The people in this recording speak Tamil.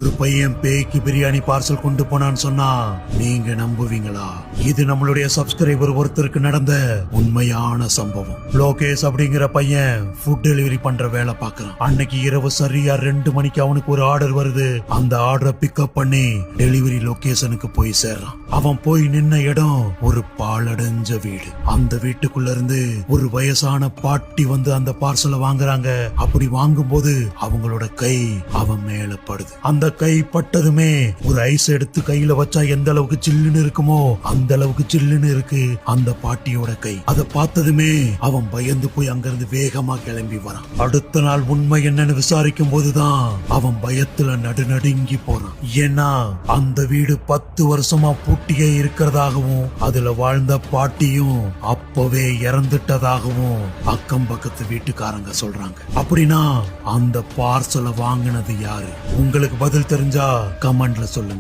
ஒரு பையன் பேய்க்கு பிரியாணி பார்சல் கொண்டு போனான்னு சொன்னா நீங்க நம்புவீங்களா? இது நம்மளுடைய சப்ஸ்கிரைபர் ஒருத்தருக்கு நடந்த உண்மையான சம்பவம். லோகேஷ் அப்படிங்கிற பையன் ஃபுட் டெலிவரி பண்ற வேலை பார்க்கறான். அன்னைக்கு இரவு சரியா 2 மணிக்கு அவனுக்கு ஒரு ஆர்டர் வருது. அந்த ஆர்டரை பிக்கப் பண்ணி டெலிவரி லொகேஷனுக்கு போய் சேர்றான். அவன் போய் நின்ன இடம் ஒரு பாழடைஞ்ச வீடு. அந்த வீட்டுக்குள்ள இருந்து ஒரு வயசான பாட்டி வந்து அந்த பார்சலை வாங்குறாங்க. அப்படி வாங்கும்போது அவங்களோட கை அவன் மேல படுது. அந்த கை பட்டதுமே ஒரு ஐஸ் எடுத்து கையில வச்சா எந்த அளவுக்கு சில்லுன்னு இருக்குமோ அந்த அளவுக்கு சில்லுன்னு இருக்கு அந்த பாட்டியோட கை. அதை பார்த்ததுமே அவன் பயந்து போய் அங்கிருந்து வேகமா கிளம்பி வரான். அடுத்த நாள் உண்மை என்னன்னு விசாரிக்கும் போதுதான் அவன் பயத்துல நடுநடுங்கி போறான். ஏன்னா அந்த வீடு 10 வருஷமா பூட்டியே இருக்கிறதாகவும் அதுல வாழ்ந்த பாட்டியும் அப்பவே இறந்துட்டதாகவும் அக்கம் பக்கத்து வீட்டுக்காரங்க சொல்றாங்க. அப்படின்னா அந்த பார்சலை வாங்கினது யாரு? உங்களுக்கு பதில் தெரிஞ்சா கமெண்ட்ல சொல்லுங்க.